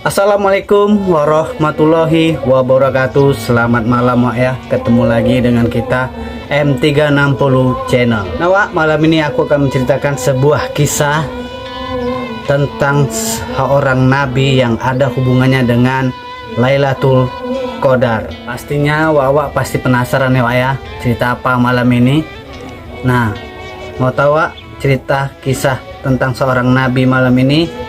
Assalamualaikum warahmatullahi wabarakatuh. Selamat malam Wak ya. Ketemu lagi dengan kita M360 channel. Nah Wak, malam ini aku akan menceritakan sebuah kisah tentang seorang nabi yang ada hubungannya dengan Lailatul Qadar. Pastinya Wak pasti penasaran ya Wak ya, cerita apa malam ini. Nah, mau tahu Wak cerita kisah tentang seorang nabi malam ini?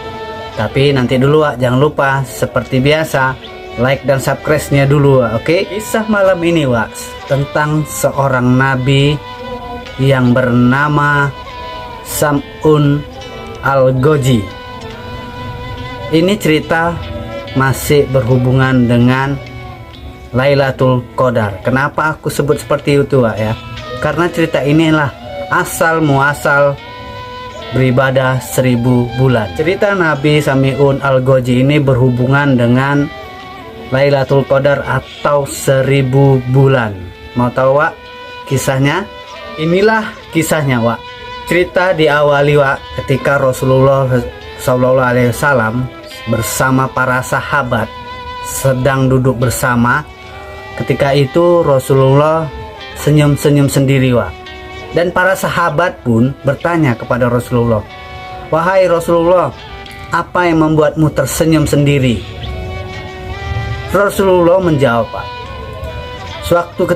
Tapi nanti dulu Wak, jangan lupa seperti biasa like dan subscribe-nya dulu Wak, oke? Kisah malam ini Wak tentang seorang nabi yang bernama Sam'un Al-Ghazzi. Ini cerita masih berhubungan dengan Lailatul Qadar. Kenapa aku sebut seperti itu Wak ya? Karena cerita inilah asal muasal beribadah 1000 bulan. Cerita Nabi Sam'un Al-Ghazzi ini berhubungan dengan Lailatul Qadar atau 1000 bulan. Mau tahu Wak kisahnya? Inilah kisahnya Wak. Cerita diawali Wak ketika Rasulullah SAW bersama para sahabat sedang duduk bersama. Ketika itu Rasulullah senyum-senyum sendiri Wak. Dan para sahabat pun bertanya kepada Rasulullah, "Wahai Rasulullah, apa yang membuatmu tersenyum sendiri?" Rasulullah menjawab, Pak, suatu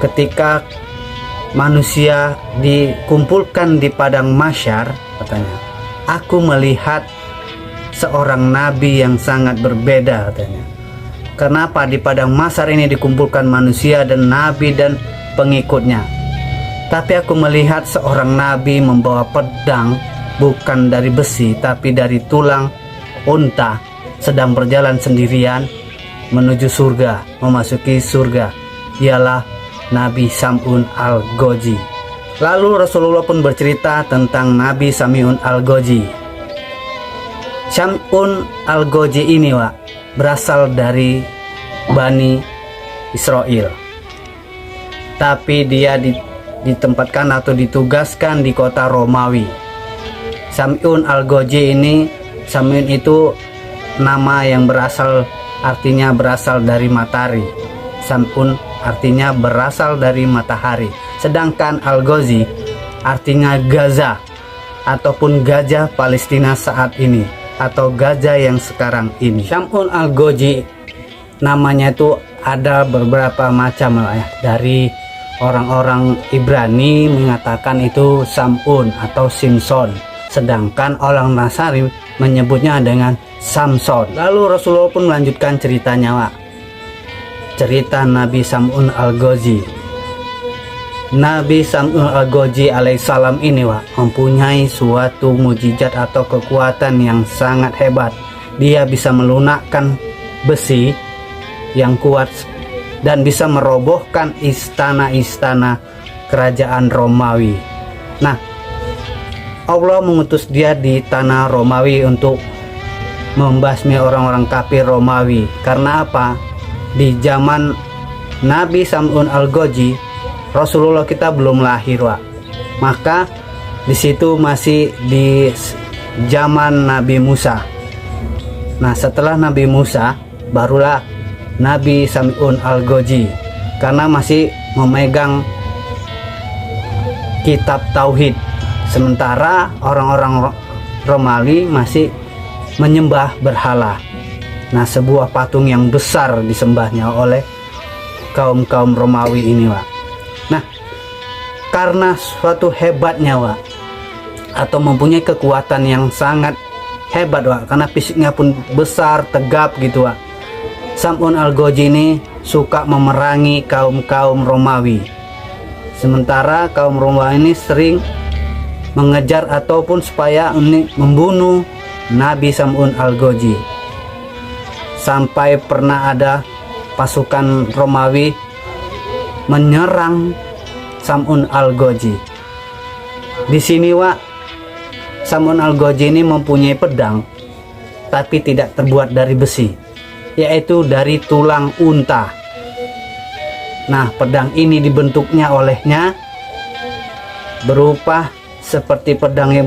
ketika manusia dikumpulkan di padang mahsyar, katanya, aku melihat seorang nabi yang sangat berbeda, katanya. Kenapa di padang mahsyar ini dikumpulkan manusia dan nabi dan pengikutnya? Tapi aku melihat seorang nabi membawa pedang bukan dari besi tapi dari tulang unta, sedang berjalan sendirian menuju surga, memasuki surga. Ialah Nabi Sam'un Al-Ghazzi. Lalu Rasulullah pun bercerita tentang Nabi Sam'un Al-Ghazzi. Sam'un Al-Ghazzi ini Wak berasal dari Bani Israel. Tapi dia ditempatkan atau ditugaskan di kota Romawi. Sam'un Al-Ghazzi ini, Sam'un itu nama yang artinya berasal dari matahari. Sam'un artinya berasal dari matahari. Sedangkan Al-Ghazzi artinya Gaza ataupun gajah Palestina saat ini atau gajah yang sekarang ini. Sam'un Al-Ghazzi namanya itu ada beberapa macam ya. Dari orang-orang Ibrani mengatakan itu Sam'un atau Simson, sedangkan orang Nasrani menyebutnya dengan Samson. Lalu Rasulullah pun melanjutkan ceritanya Wak. Cerita Nabi Sam'un Al-Ghazzi. Nabi Sam'un Al-Ghazzi alaihissalam ini Wak mempunyai suatu mujizat atau kekuatan yang sangat hebat. Dia bisa melunakkan besi yang kuat dan bisa merobohkan istana-istana kerajaan Romawi. Nah, Allah mengutus dia di tanah Romawi untuk membasmi orang-orang kafir Romawi. Karena apa? Di zaman Nabi Sam'un Al-Ghazzi, Rasulullah kita belum lahir Wak. Maka di situ masih di zaman Nabi Musa. Nah, setelah Nabi Musa barulah Nabi Sam'un Al-Ghazzi, karena masih memegang kitab tauhid, sementara orang-orang Romawi masih menyembah berhala. Nah, sebuah patung yang besar disembahnya oleh kaum Romawi ini Wak. Nah, karena suatu hebatnya Wak, atau mempunyai kekuatan yang sangat hebat Wak, karena fisiknya pun besar, tegap gitu Wak, Sam'un Al-Ghazzi ini suka memerangi kaum Romawi. Sementara kaum Romawi ini sering mengejar ataupun supaya membunuh Nabi Sam'un Al-Ghazzi. Sampai pernah ada pasukan Romawi menyerang Sam'un Al-Ghazzi. Di sini Wak, Sam'un Al-Ghazzi ini mempunyai pedang tapi tidak terbuat dari besi, yaitu dari tulang unta. Nah, pedang ini dibentuknya olehnya berupa seperti pedang yang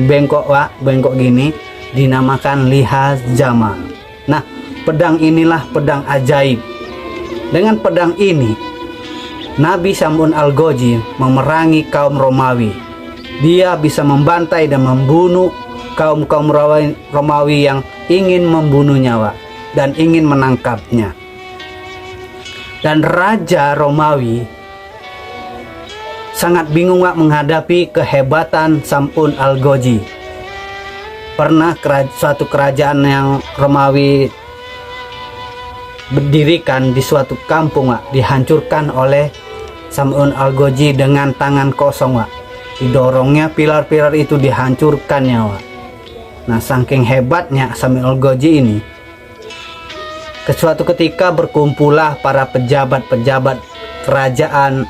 bengkok Wak, bengkok gini, dinamakan Liha Jamal. Nah, pedang inilah pedang ajaib. Dengan pedang ini Nabi Sam'un Al-Ghazi memerangi kaum Romawi. Dia bisa membantai dan membunuh kaum Romawi yang ingin membunuhnya, Wak, dan ingin menangkapnya. Dan Raja Romawi sangat bingung, Wak, menghadapi kehebatan Sam'un Al-Ghazi. Pernah suatu kerajaan yang Romawi berdirikan di suatu kampung, Wak, dihancurkan oleh Sam'un Al-Ghazi dengan tangan kosong, Wak. Didorongnya pilar-pilar itu, dihancurkannya, Wak. Nah, saking hebatnya Sam'un Al-Ghazi ini, ke suatu ketika berkumpullah para pejabat-pejabat kerajaan.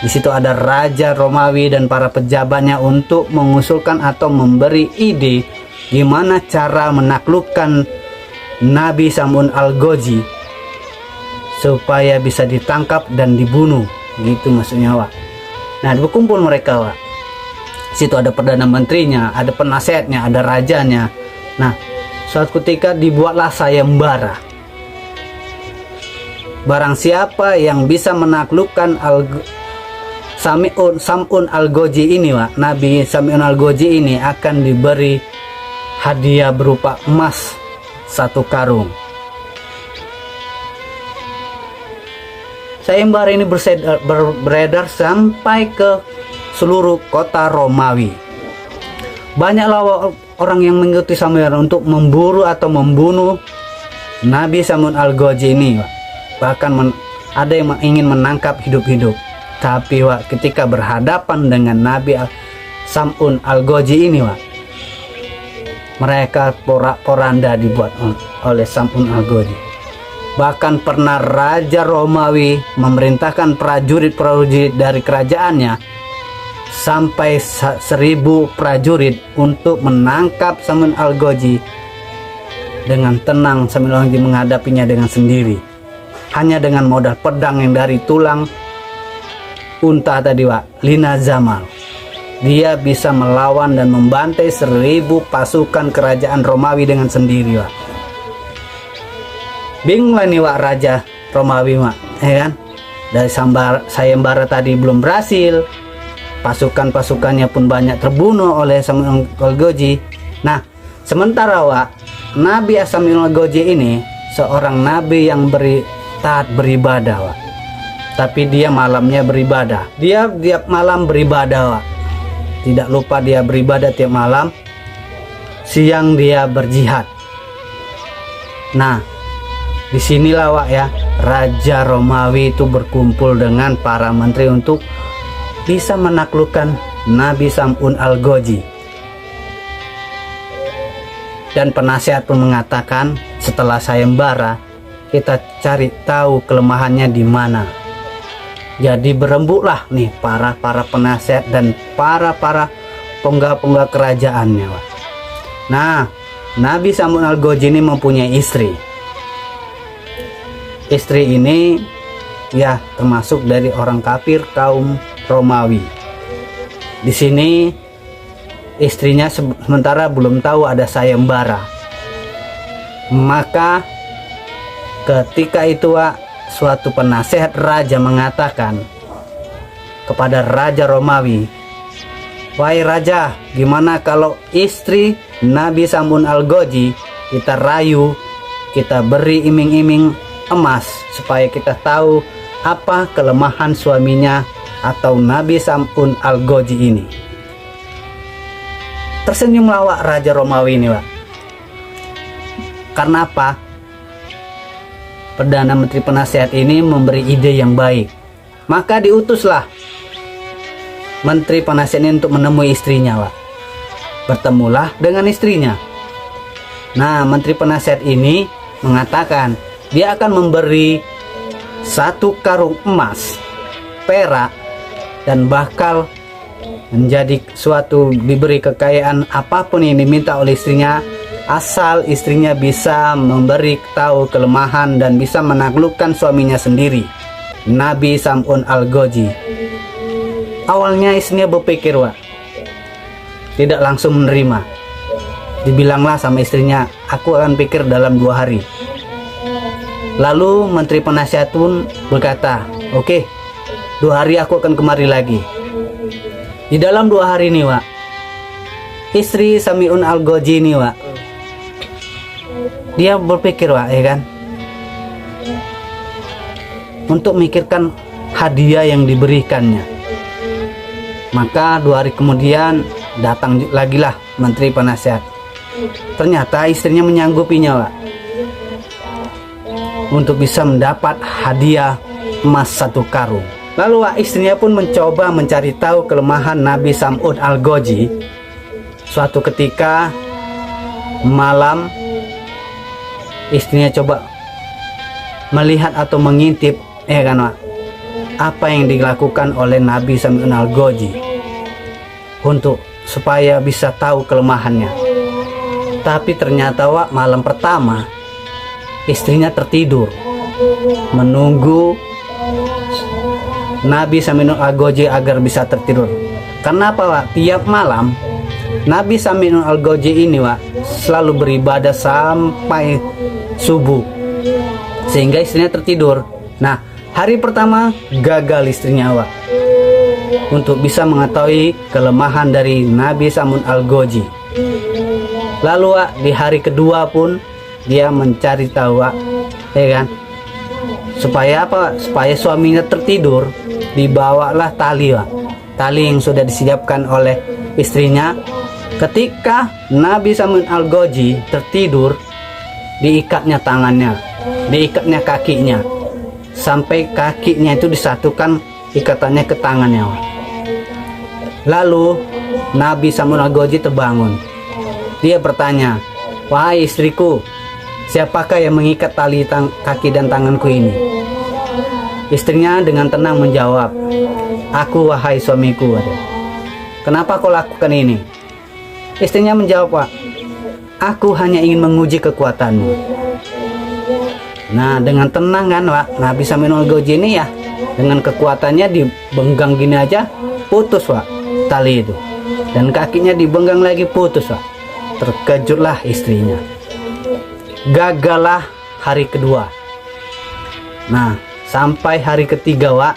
Di situ ada Raja Romawi dan para pejabatnya untuk mengusulkan atau memberi ide gimana cara menaklukkan Nabi Sam'un Al-Ghazi supaya bisa ditangkap dan dibunuh, gitu maksudnya, Wak. Nah, berkumpul mereka, Wak. Situ ada perdana menterinya, ada penasehatnya, ada rajanya. Nah, suatu ketika dibuatlah sayembara. Barang siapa yang bisa menaklukkan Sam'un Al-Ghazi ini, Wak, Nabi Sam'un Al-Ghazi ini akan diberi hadiah berupa emas 1 karung. Sayembara ini beredar sampai ke seluruh kota Romawi. Banyaklah orang yang mengikuti sayembara untuk memburu atau membunuh Nabi Sam'un Al-Ghazi ini, Wak. Bahkan ada yang ingin menangkap hidup-hidup. Tapi, Wak, ketika berhadapan dengan Nabi Sam'un Al-Ghazi ini, Wak, mereka porak-poranda dibuat oleh Sam'un Al-Ghazi. Bahkan pernah Raja Romawi memerintahkan prajurit-prajurit dari kerajaannya sampai 1000 prajurit untuk menangkap Sam'un Al-Ghazi. Dengan tenang Sam'un Al-Ghazi menghadapinya dengan sendiri, hanya dengan modal pedang yang dari tulang unta tadi, Wak, Liha Jamal. Dia bisa melawan dan membantai 1000 pasukan kerajaan Romawi dengan sendiri, Wak. Bingunglah nih, Wak, Raja Romawi, Wak, ya kan? Dari sayembara tadi belum berhasil, pasukan-pasukannya pun banyak terbunuh oleh Sam'un Al-Ghazi. Nah, sementara, Wak, Nabi Sam'un Al-Ghazi ini seorang nabi yang taat beribadah, Wak. Tapi dia malamnya beribadah. Dia tiap malam beribadah, Wak. Tidak lupa dia beribadah tiap malam. Siang dia berjihad. Nah, disinilah, Wak, ya, Raja Romawi itu berkumpul dengan para menteri untuk bisa menaklukkan Nabi Sam'un Al-Ghazi. Dan penasehat pun mengatakan, setelah sayembara kita cari tahu kelemahannya di mana. Jadi berembuklah nih para penasehat dan para penggak kerajaannya, Wak. Nah, Nabi Sam'un Al-Ghazi ini mempunyai istri. Istri ini ya termasuk dari orang kafir kaum Romawi. Di sini istrinya sementara belum tahu ada sayembara. Maka ketika itu, Wak, suatu penasehat raja mengatakan kepada Raja Romawi, "Wahai raja, gimana kalau istri Nabi Sam'un Al-Ghazi kita rayu, kita beri iming-iming emas supaya kita tahu apa kelemahan suaminya atau Nabi Sam'un Al-Ghazi ini." Tersenyumlah, Wak, Raja Romawi ini, Wak. Karena apa? Perdana Menteri penasehat ini memberi ide yang baik. Maka diutuslah Menteri penasehat ini untuk menemui istrinya, Wak. Bertemulah dengan istrinya. Nah, Menteri penasehat ini mengatakan dia akan memberi 1 karung emas, perak, dan bakal menjadi suatu diberi kekayaan apapun yang diminta oleh istrinya, asal istrinya bisa memberi tahu kelemahan dan bisa menaklukkan suaminya sendiri, Nabi Sam'un Al-Ghazi. Awalnya istrinya berpikir, Wak, tidak langsung menerima. Dibilanglah sama istrinya, aku akan pikir dalam 2 hari. Lalu menteri penasihat pun berkata, oke, 2 hari aku akan kemari lagi. Di dalam 2 hari ini, Wak, istri Sami'un Al-Ghazi ini, Wak, dia berpikir, Wak, ya kan, untuk memikirkan hadiah yang diberikannya. Maka 2 hari kemudian datang lagi lah menteri penasihat. Ternyata istrinya menyanggupinya, Wak, untuk bisa mendapat hadiah emas 1 karung. Lalu, Wak, istrinya pun mencoba mencari tahu kelemahan Nabi Sam'un Al-Ghazi. Suatu ketika malam, istrinya coba melihat atau mengintip, kan, Wak, apa yang dilakukan oleh Nabi Sam'un Al-Ghazi untuk supaya bisa tahu kelemahannya. Tapi ternyata, Wak, malam pertama istrinya tertidur menunggu Nabi Sam'un Al-Ghazi agar bisa tertidur. Kenapa, Wak? Tiap malam Nabi Sam'un Al-Ghazi ini, Wak, selalu beribadah sampai subuh, sehingga istrinya tertidur. Nah, hari pertama gagal istrinya, Wak, untuk bisa mengetahui kelemahan dari Nabi Sam'un Al-Ghazi. Lalu, Wak, di hari kedua pun dia mencari tahu, Wak, ya kan, supaya apa? Supaya suaminya tertidur, dibawalah tali, Wak, tali yang sudah disiapkan oleh istrinya. Ketika Nabi Sam'un Al-Ghazi tertidur, diikatnya tangannya, diikatnya kakinya, sampai kakinya itu disatukan ikatannya ke tangannya, Wak. Lalu Nabi Sam'un Al-Ghazi terbangun. Dia bertanya, wahai istriku, siapakah yang mengikat tali kaki dan tanganku ini? Istrinya dengan tenang menjawab, aku, wahai suamiku. Kenapa kau lakukan ini? Istrinya menjawab, Pak, aku hanya ingin menguji kekuatanmu. Nah, dengan tenang kan, Pak, Nabi Sam'un Al-Ghazi ini ya, dengan kekuatannya dibenggang gini aja, putus, Pak, tali itu. Dan kakinya dibenggang lagi, putus, Pak. Terkejutlah istrinya. Gagallah hari kedua. Nah, sampai hari ketiga, Wak,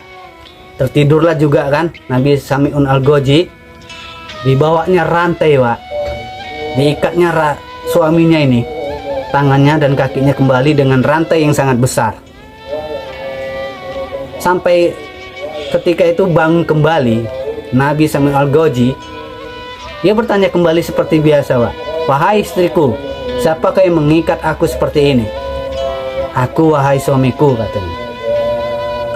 tertidurlah juga kan Nabi Sam'un Al-Ghazi. Dibawanya rantai, Wak, diikatnya suaminya ini, tangannya dan kakinya kembali dengan rantai yang sangat besar. Sampai ketika itu bangun kembali Nabi Sam'un Al-Ghazi, dia bertanya kembali seperti biasa, Wak, wahai istriku, siapakah yang mengikat aku seperti ini? Aku, wahai suamiku, katanya.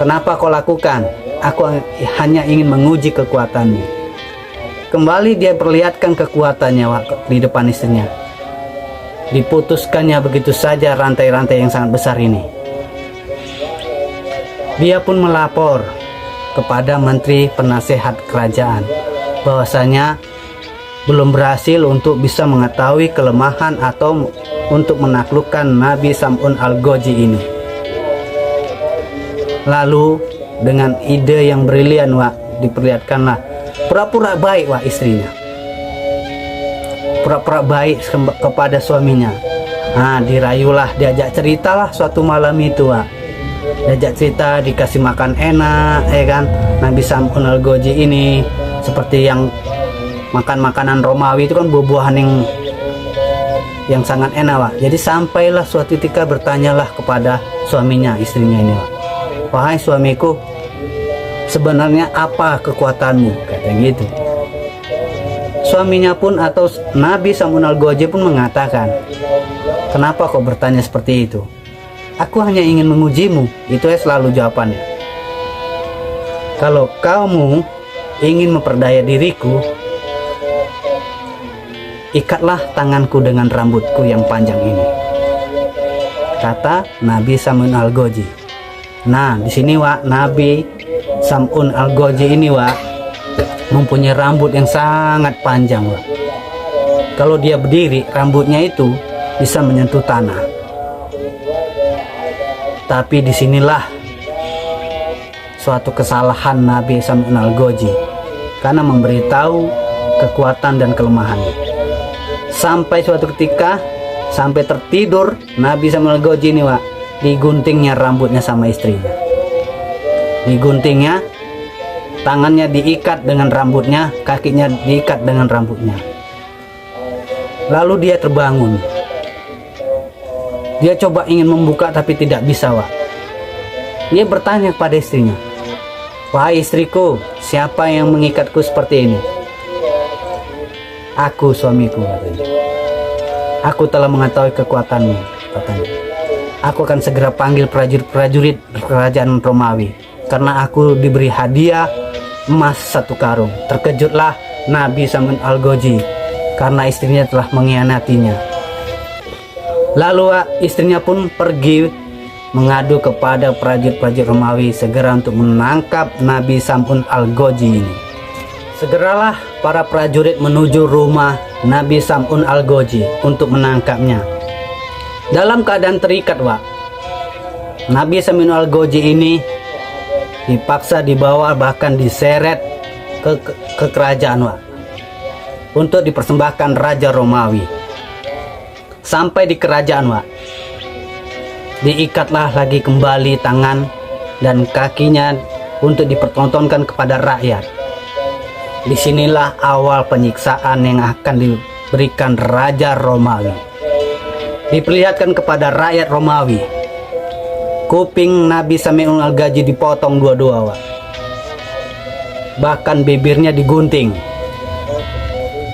Kenapa kau lakukan? Aku hanya ingin menguji kekuatanmu. Kembali dia perlihatkan kekuatannya, Wak, di depan istrinya. Diputuskannya begitu saja rantai-rantai yang sangat besar ini. Dia pun melapor kepada menteri penasehat kerajaan bahwasanya belum berhasil untuk bisa mengetahui kelemahan atau untuk menaklukkan Nabi Sam'un Al-Ghazi ini. Lalu dengan ide yang brilian, Wak, diperlihatkanlah pura-pura baik, Wak, istrinya. Pura-pura baik kepada suaminya. Nah, dirayulah, diajak ceritalah suatu malam itu, Wak. Diajak cerita, dikasih makan enak, ya kan. Nabi Sam'un Al-Ghazi ini seperti yang makan makanan Romawi itu kan, buah-buahan yang sangat enak, Wak. Jadi sampailah suatu ketika bertanyalah kepada suaminya, istrinya ini, Wak, wahai suamiku, sebenarnya apa kekuatanmu? Katanya gitu. Suaminya pun atau Nabi Sam'un Al-Ghazi pun mengatakan, kenapa kau bertanya seperti itu? Aku hanya ingin mengujimu. Itu ya selalu jawabannya. Kalau kamu ingin memperdaya diriku, ikatlah tanganku dengan rambutku yang panjang ini, kata Nabi Sam'un Al-Ghazi. Nah, di sini, Wak, Nabi Sam'un Al-Ghazi ini, Wak, mempunyai rambut yang sangat panjang, Wak. Kalau dia berdiri, rambutnya itu bisa menyentuh tanah. Tapi disinilah suatu kesalahan Nabi Sam'un Al-Ghazi, karena memberitahu kekuatan dan kelemahannya. Sampai suatu ketika, sampai tertidur, Nabi Samuel Al-Goji ini Wak, diguntingnya rambutnya sama istrinya. Diguntingnya, tangannya diikat dengan rambutnya, kakinya diikat dengan rambutnya. Lalu dia terbangun. Dia coba ingin membuka tapi tidak bisa Wak. Dia bertanya kepada istrinya, "Wahai istriku, siapa yang mengikatku seperti ini?" "Aku, suamiku," katanya. "Aku telah mengetahui kekuatanmu," katanya. "Aku akan segera panggil prajurit-prajurit kerajaan Romawi, karena aku diberi hadiah emas 1 karung." Terkejutlah Nabi Samuel Al-Goji karena istrinya telah mengkhianatinya. Lalu istrinya pun pergi mengadu kepada prajurit-prajurit Romawi segera untuk menangkap Nabi Samuel Al-Goji ini. Segeralah para prajurit menuju rumah Nabi Samuel Al-Goji untuk menangkapnya. Dalam keadaan terikat Wak, Nabi Samuel Al-Goji ini dipaksa dibawa, bahkan diseret ke kerajaan Wak, untuk dipersembahkan Raja Romawi. Sampai di kerajaan Wak, diikatlah lagi kembali tangan dan kakinya untuk dipertontonkan kepada rakyat. Disinilah awal penyiksaan yang akan diberikan Raja Romawi. Diperlihatkan kepada rakyat Romawi, kuping Nabi Samuel Al-Goji dipotong dua-dua Wak. Bahkan bibirnya digunting,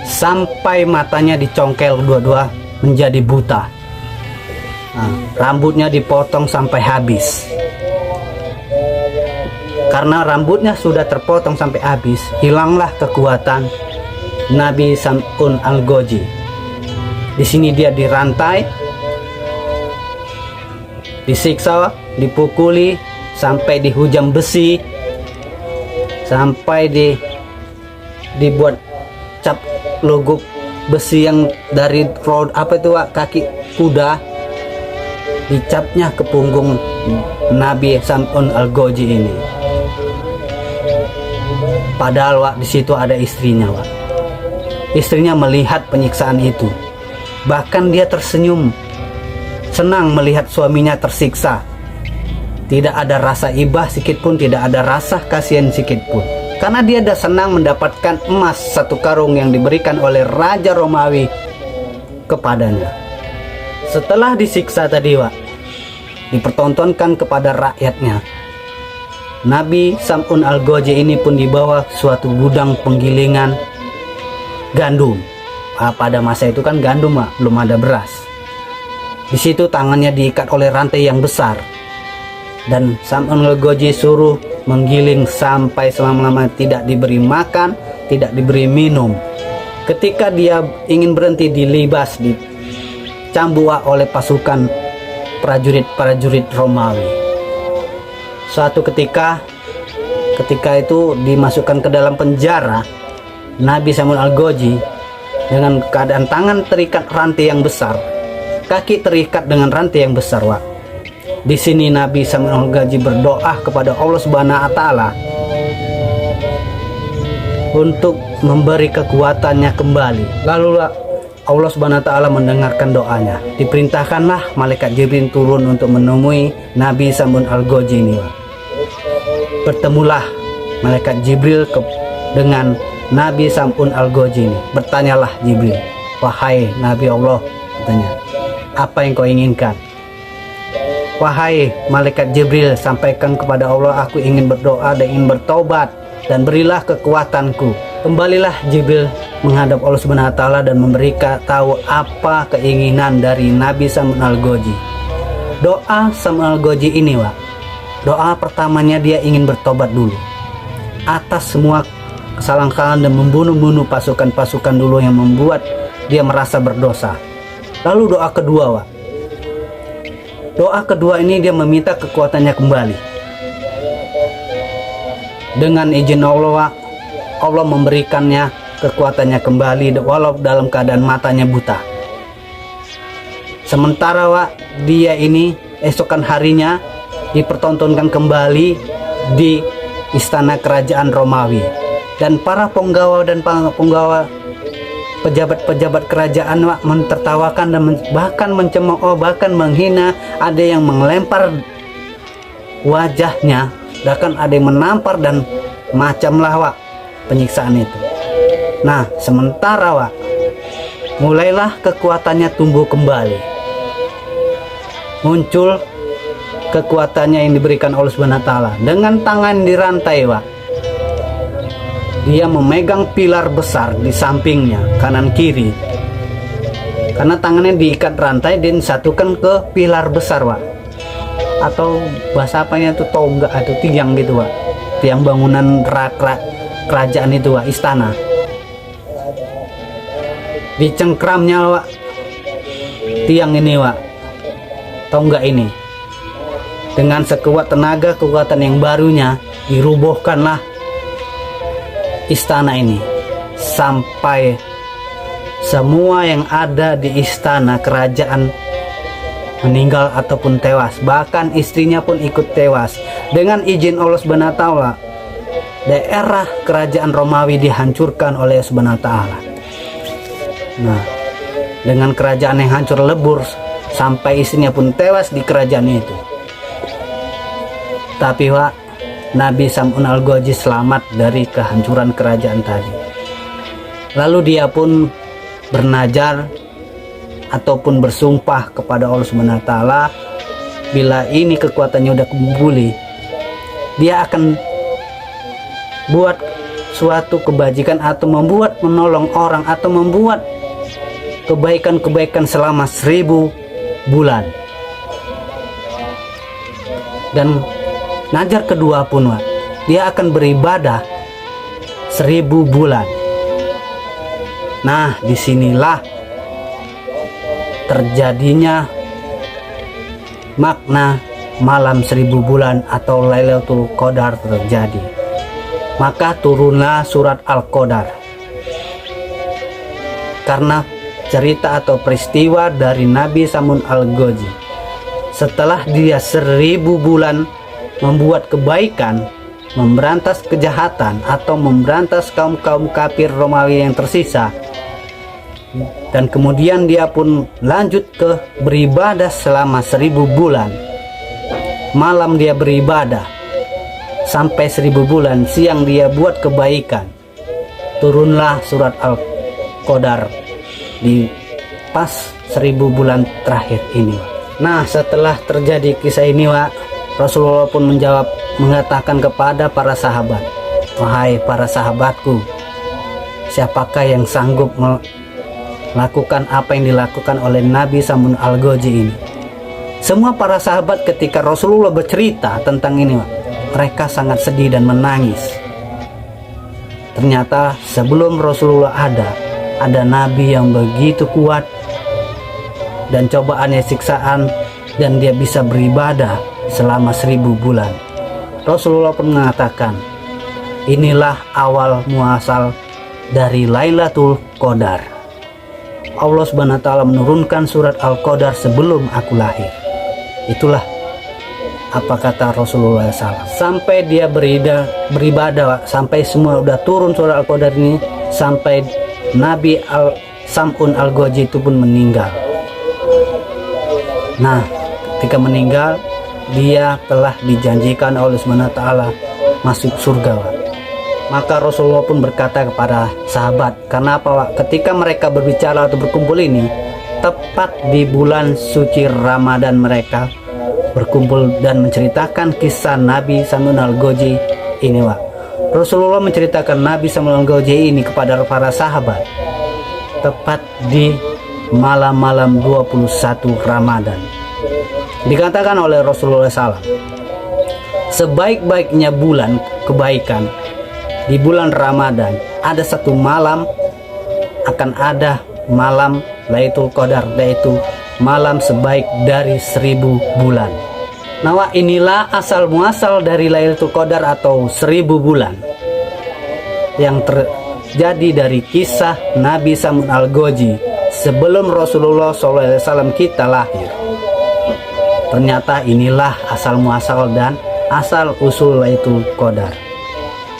sampai matanya dicongkel dua-dua menjadi buta. Rambutnya dipotong sampai habis. Karena rambutnya sudah terpotong sampai habis, hilanglah kekuatan Nabi Samuel Al-Goji. Di sini dia dirantai, disiksa, dipukuli, sampai dihujam besi, sampai dibuat cap logo besi yang dari kaki kuda, dicapnya ke punggung Nabi Samuel Al-Goji ini. Padahal Wak, di situ ada istrinya Wak. Istrinya melihat penyiksaan itu. Bahkan dia tersenyum, senang melihat suaminya tersiksa. Tidak ada rasa ibah sedikit pun, tidak ada rasa kasihan sedikit pun. Karena dia sudah senang mendapatkan emas 1 karung yang diberikan oleh Raja Romawi kepadanya. Setelah disiksa tadi Wak, dipertontonkan kepada rakyatnya, Nabi Samuel Al-Goji ini pun dibawa suatu gudang penggilingan gandum. Pada masa itu kan gandum Wak, belum ada beras. Di situ tangannya diikat oleh rantai yang besar, dan Samuel Al-Goji suruh menggiling sampai selama-lamanya, tidak diberi makan, tidak diberi minum. Ketika dia ingin berhenti, dilibas, dicambuk oleh pasukan prajurit-prajurit Romawi. Suatu ketika itu dimasukkan ke dalam penjara, Nabi Samuel Al-Goji dengan keadaan tangan terikat rantai yang besar, kaki terikat dengan rantai yang besar Wak. Di sini Nabi Samuel Al-Goji berdoa kepada Allah Subhanahu wa Ta'ala untuk memberi kekuatannya kembali. Lalu Allah Subhanahu wa Ta'ala mendengarkan doanya. Diperintahkanlah malaikat Jibril turun untuk menemui Nabi Samuel Al-Goji ini Wak. Bertemulah malaikat Jibril dengan Nabi Samuel Al-Goji ini. Bertanyalah Jibril, "Wahai Nabi Allah," katanya, "apa yang kau inginkan?" "Wahai malaikat Jibril, sampaikan kepada Allah, aku ingin berdoa dan ingin bertobat, dan berilah kekuatanku." Kembalilah Jibril menghadap Allah Subhanahu wa Ta'ala dan memberikan tahu apa keinginan dari Nabi Samuel Al-Goji. Doa Samuel Al-Goji ini Wak, doa pertamanya dia ingin bertobat dulu atas semua kesalahan dan membunuh pasukan-pasukan dulu yang membuat dia merasa berdosa. Lalu doa kedua Wak, doa kedua ini dia meminta kekuatannya kembali. Dengan izin Allah Wak, Allah memberikannya kekuatannya kembali walau dalam keadaan matanya buta. Sementara Wak, dia ini esokan harinya dipertontonkan kembali di istana kerajaan Romawi, dan para penggawa pejabat-pejabat kerajaan Wak mentertawakan dan bahkan mencemooh, bahkan menghina. Ada yang melempar wajahnya, bahkan ada yang menampar dan macamlah Wak penyiksaan itu. Nah, sementara Wak, mulailah kekuatannya tumbuh kembali. Muncul kekuatannya yang diberikan Allah Subhanahu wa taala. Dengan tangan dirantai Wak, dia memegang pilar besar di sampingnya kanan kiri. Karena tangannya diikat rantai dan disatukan ke pilar besar Wak. Atau bahasa apanya itu, tonggak atau tiang gitu Wak. Tiang bangunan kerajaan itu Wak, istana. Dicengkramnya Wak tiang ini Wak, tonggak ini. Dengan sekuat tenaga kekuatan yang barunya, dirubuhkanlah istana ini sampai semua yang ada di istana kerajaan meninggal ataupun tewas. Bahkan istrinya pun ikut tewas. Dengan izin Allah Subhanahu wa taala, daerah kerajaan Romawi dihancurkan oleh Subhanahu wa taala. Nah, dengan kerajaan yang hancur lebur sampai istrinya pun tewas di kerajaan itu. Tapi Wak, Nabi Sam'un Al-Ghazi selamat dari kehancuran kerajaan tadi. Lalu dia pun bernazar ataupun bersumpah kepada Allah Subhanahu wa taala, bila ini kekuatannya udah kembali, dia akan buat suatu kebajikan atau membuat menolong orang atau membuat kebaikan-kebaikan selama 1000 bulan. Dan nazar kedua pun Wak, dia akan beribadah 1000 bulan. Nah, disinilah terjadinya makna malam 1000 bulan atau Lailatul Qadar terjadi. Maka turunlah surat Al-Qadar. Karena cerita atau peristiwa dari Nabi Sam'un Al-Ghazi, setelah dia 1000 bulan membuat kebaikan, memberantas kejahatan atau memberantas kaum-kaum kafir Romawi yang tersisa, dan kemudian dia pun lanjut ke beribadah selama 1000 bulan. Malam dia beribadah sampai 1000 bulan, siang dia buat kebaikan. Turunlah surat Al-Qadar di pas 1000 bulan terakhir ini. Nah, setelah terjadi kisah ini Wak, Rasulullah pun menjawab, mengatakan kepada para sahabat, "Wahai para sahabatku, siapakah yang sanggup melakukan apa yang dilakukan oleh Nabi Sam'un Al-Ghazi ini?" Semua para sahabat ketika Rasulullah bercerita tentang ini Wak, mereka sangat sedih dan menangis. Ternyata sebelum Rasulullah ada nabi yang begitu kuat dan cobaannya siksaan, dan dia bisa beribadah selama 1000 bulan. Rasulullah pun mengatakan, inilah awal muasal dari Lailatul Qadar. Allah Subhanahu wa taala menurunkan surat Al-Qadar sebelum aku lahir. Itulah apa kata Rasulullah SAW. Sampai dia beribadah sampai semua udah turun surat Al-Qadar ini, sampai Nabi Sam'un Al-Ghazi itu pun meninggal. Nah, ketika meninggal, dia telah dijanjikan oleh Subhanahu wa taala masuk surga Wak. Maka Rasulullah pun berkata kepada sahabat, karena apa Wak? Ketika mereka berbicara atau berkumpul ini tepat di bulan suci Ramadan, mereka berkumpul dan menceritakan kisah Nabi Sam'un Al-Ghazi ini Wak. Rasulullah menceritakan Nabi Sam'un Al-Ghazi ini kepada para sahabat tepat di malam-malam 21 Ramadan. Dikatakan oleh Rasulullah SAW, sebaik-baiknya bulan kebaikan di bulan Ramadan, ada satu malam akan ada malam Lailatul Qadar, yaitu malam sebaik dari 1000 bulan. Nah Wak, inilah asal muasal dari Lailatul Qadar atau 1000 bulan yang terjadi dari kisah Nabi Sam'un Al-Ghazi sebelum Rasulullah SAW kita lahir. Ternyata inilah asal muasal dan asal usul Lailatul Qadar.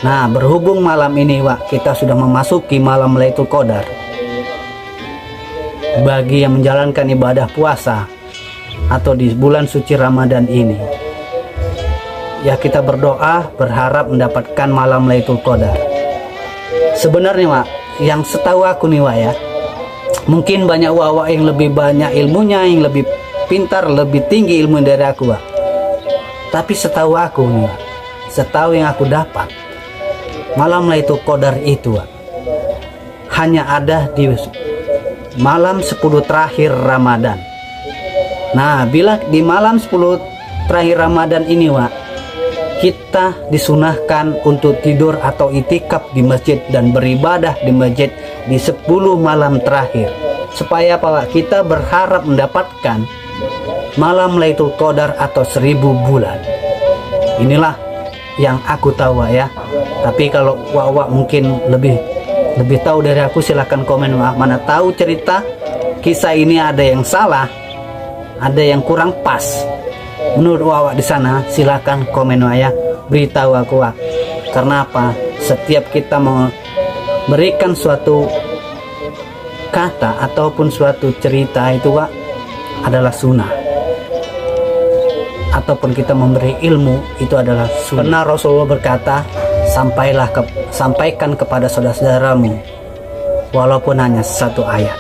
Nah, berhubung malam ini Wak, kita sudah memasuki malam Lailatul Qadar, bagi yang menjalankan ibadah puasa atau di bulan suci Ramadan ini. Ya, kita berdoa berharap mendapatkan malam Lailatul Qadar. Sebenarnya Wak, yang setahu aku nih Wak ya, mungkin banyak Wak yang lebih banyak ilmunya, yang lebih pintar, lebih tinggi ilmu dari aku Wak. Tapi setahu aku nih Wak, setahu yang aku dapat, malam Lailatul Qadar itu Wak, hanya ada di malam 10 terakhir Ramadan. Nah, bila di malam 10 terakhir Ramadan ini Wak, kita disunahkan untuk tidur atau itikaf di masjid dan beribadah di masjid di 10 malam terakhir. Supaya apa Wak? Kita berharap mendapatkan malam Lailatul Qadar atau 1000 bulan. Inilah yang aku tahu Wak ya. Tapi kalau Wak mungkin lebih tahu dari aku, silahkan komen Wak. Mana tahu cerita kisah ini ada yang salah, ada yang kurang pas menurut Wak di sana, silakan komen Wak ya, beritahu aku Wak. Karena apa? Setiap kita memberikan suatu kata ataupun suatu cerita itu Wak adalah sunnah, ataupun kita memberi ilmu itu adalah sunnah. Karena Rasulullah berkata, sampaikan kepada saudara-saudaramu walaupun hanya satu ayat.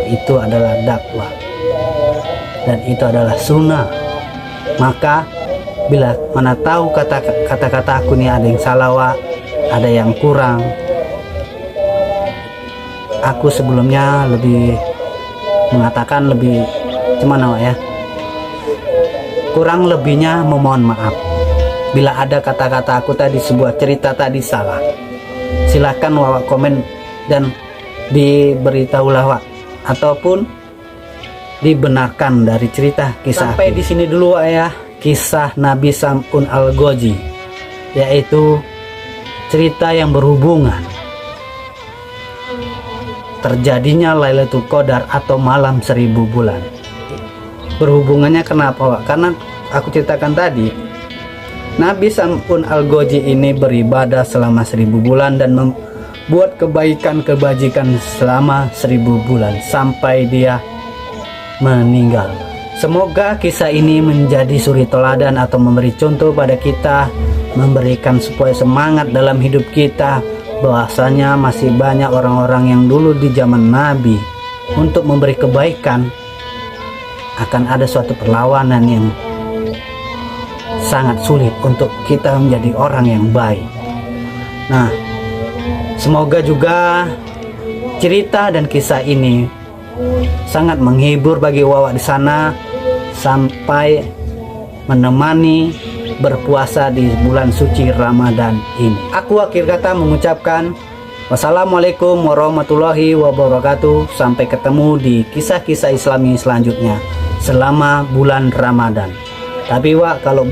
Itu adalah dakwah dan itu adalah sunnah. Maka bila mana tahu kata-kata aku ini ada yang salah Wak, ada yang kurang, aku sebelumnya lebih mengatakan lebih cuman Wak ya, kurang lebihnya memohon maaf. Bila ada kata-kata aku tadi, sebuah cerita tadi salah, silahkan Wak komen dan diberitahulah Wak, ataupun dibenarkan dari cerita kisah. Sampai di sini dulu Wak ya, kisah Nabi Sam'un Al-Ghazi, yaitu cerita yang berhubungan terjadinya Lailatul Qadar atau malam 1000 bulan. Berhubungannya kenapa Wak? Karena aku ceritakan tadi, Nabi Sam'un Al-Ghazi ini beribadah selama 1000 bulan dan membuat kebaikan-kebajikan selama 1000 bulan sampai dia meninggal. Semoga kisah ini menjadi suri teladan atau memberi contoh pada kita, memberikan supaya semangat dalam hidup kita, bahwasanya masih banyak orang-orang yang dulu di zaman Nabi untuk memberi kebaikan akan ada suatu perlawanan yang sangat sulit untuk kita menjadi orang yang baik. Nah, semoga juga cerita dan kisah ini sangat menghibur bagi Wak di sana sampai menemani berpuasa di bulan suci Ramadan ini. Aku akhir kata mengucapkan wassalamualaikum warahmatullahi wabarakatuh. Sampai ketemu di kisah-kisah Islami selanjutnya selama bulan Ramadan. Tapi Wak, kalau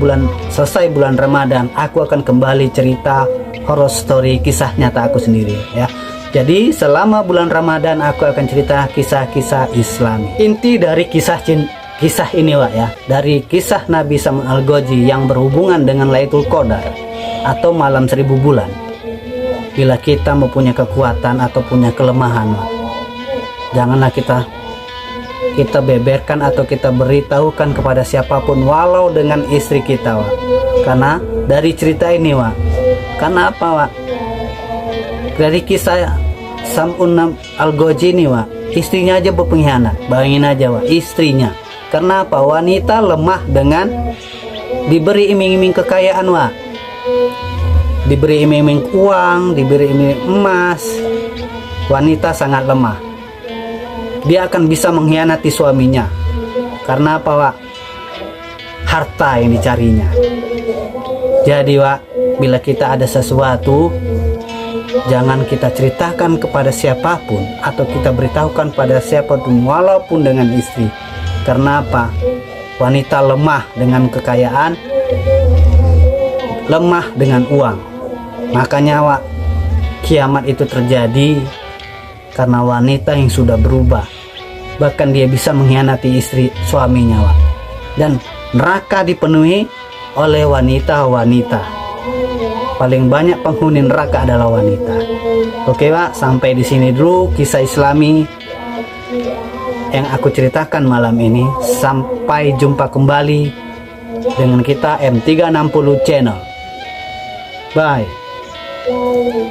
selesai bulan Ramadan, aku akan kembali cerita horror story, kisah nyata aku sendiri ya. Jadi selama bulan Ramadan aku akan cerita kisah-kisah Islami. Inti dari kisah ini Wak ya, dari kisah Nabi Sam'un Al-Ghazi yang berhubungan dengan Lailatul Qadar atau malam 1000 bulan. Bila kita mempunyai kekuatan atau punya kelemahan Wak, janganlah kita beberkan atau kita beritahukan kepada siapapun, walau dengan istri kita Wak. Karena dari cerita ini Wak, karena apa Wak? Dari kisah Sam'un Al-Ghazi ini Wak, istrinya aja berpengkhianat. Bayangin aja Wak, istrinya. Karena apa? Wanita lemah dengan diberi iming-iming kekayaan Wak, diberi iming-iming uang, diberi iming emas. Wanita sangat lemah, dia akan bisa mengkhianati suaminya. Karena apa Wak? Harta yang dicarinya. Jadi Wak, bila kita ada sesuatu, jangan kita ceritakan kepada siapapun atau kita beritahukan pada siapapun, walaupun dengan istri. Karena apa? Wanita lemah dengan kekayaan, lemah dengan uang. Makanya Wak, kiamat itu terjadi karena wanita yang sudah berubah. Bahkan dia bisa mengkhianati istri suaminya Wak. Dan neraka dipenuhi oleh wanita-wanita. Paling banyak penghuni neraka adalah wanita. Oke Wak, sampai di sini dulu kisah Islami yang aku ceritakan malam ini. Sampai jumpa kembali dengan kita M360 Channel. Bye.